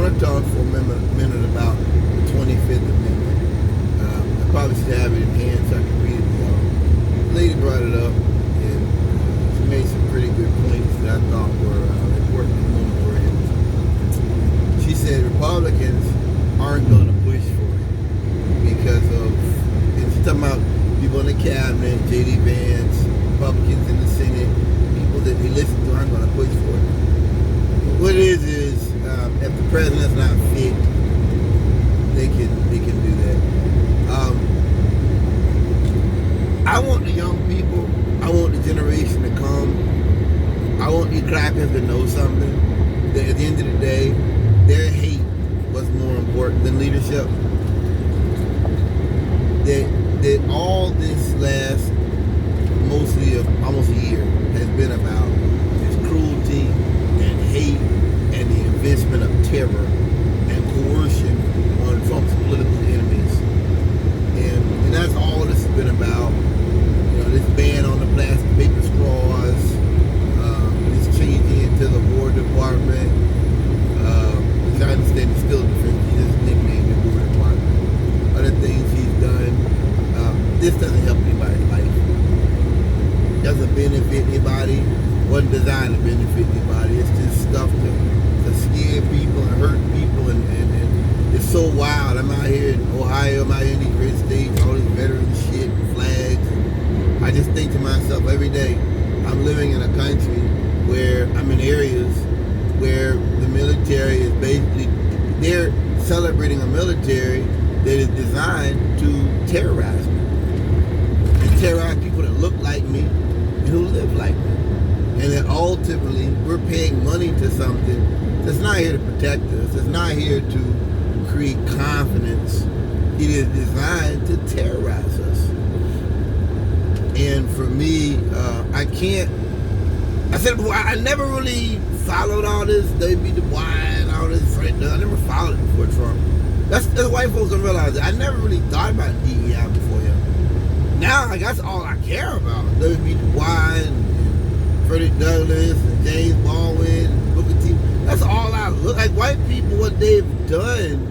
want to talk for a minute about the 25th Amendment. I probably should have it in hand so I can read it to y'all. The lady brought it up, and she made some pretty good points that I thought were important and moment-oriented. She said Republicans aren't going to push for it because of, and she's talking about people in the cabinet, J.D. Vance, Republicans in the Senate, people that they listen to aren't going to push for it. What it is if the president's not fit, they can do that. I want the young people, I want the generation to come, I want these crackers to know something, that at the end of the day, their hate was more important than leadership. That all this last mostly almost a year has been about this cruelty and hate and the investment of terror and coercion on Trump's political enemies. And that's all this has been about. You know, this ban on the plastic paper straws, this changing into the War Department, which I understand is still different. He just nicknamed the War Department. Other things he's done. This doesn't help anybody's life. Doesn't benefit anybody. Wasn't designed to benefit anybody. It's just stuff to scare people and hurt people, and it's so wild. I'm out here in Ohio, I'm out here in these red states, all this veteran shit, flags. I just think to myself every day, I'm living in a country where I'm in areas where the military is basically, they're celebrating a military that is designed to terrorize me. And terrorize people that look like me and who live like me. And that ultimately we're paying money to something that's not here to protect us. It's not here to create confidence. It is designed to terrorize us. And for me, I said before, I never really followed all this W.B. Du Bois and all this. I never followed it before Trump. That's white folks don't realize it. I never really thought about DEI before him. Now, like, that's all I care about. W.B. Du Bois and Frederick Douglass and James Baldwin and Booker T. That's all I look like. White people, what they've done,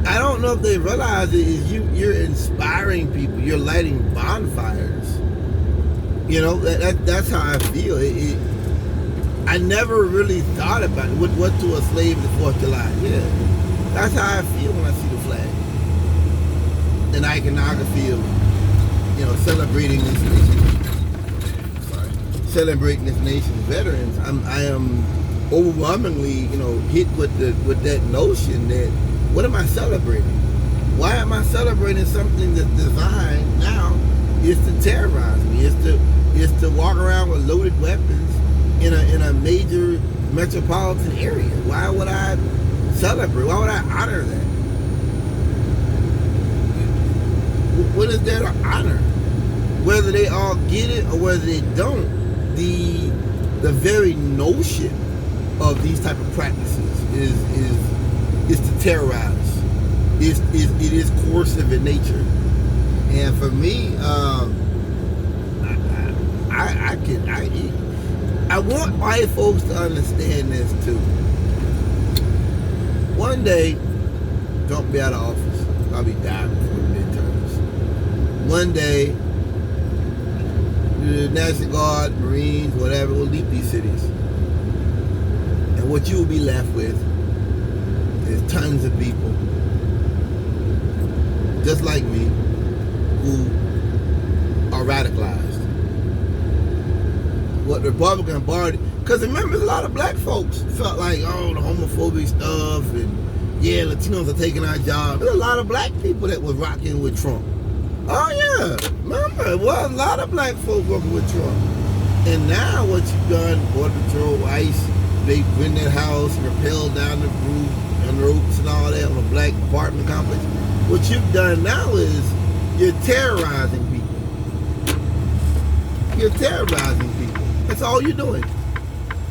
I don't know if they realize it, is you're inspiring people. You're lighting bonfires. You know, that's how I feel. I never really thought about it. What to a slave the 4th of July? Yeah. That's how I feel when I see the flag. An iconography of, you know, celebrating this nation's veterans. I am overwhelmingly, you know, hit with that notion that what am I celebrating? Why am I celebrating something that's designed now is to terrorize me? Is to walk around with loaded weapons in a major metropolitan area? Why would I celebrate? Why would I honor that? What is there to honor? Whether they all get it or whether they don't, the very notion of these type of practices is to terrorize. It is coercive in nature. And for me, I want white folks to understand this too. One day, Trump will be out of office. I'll be dying before the midterms. One day, the National Guard, Marines, whatever, will leave these cities. And what you will be left with is tons of people, just like me, who are radicalized. What the Republican Party, because remember, a lot of black folks felt like, oh, the homophobic stuff, and yeah, Latinos are taking our jobs. There's a lot of black people that was rocking with Trump. Oh yeah, remember, it was a lot of black folks working with Trump. And now what you've done, Border Patrol, ICE, they went in that house and rappelled down the roof and the ropes and all that on a black apartment complex. What you've done now is you're terrorizing people. You're terrorizing people. That's all you're doing.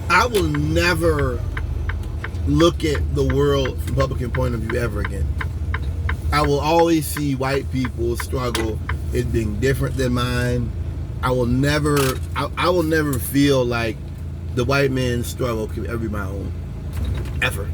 I will never look at the world from a Republican point of view ever again. I will always see white people struggle as being different than mine. I will never feel like the white man's struggle can ever be my own. Ever.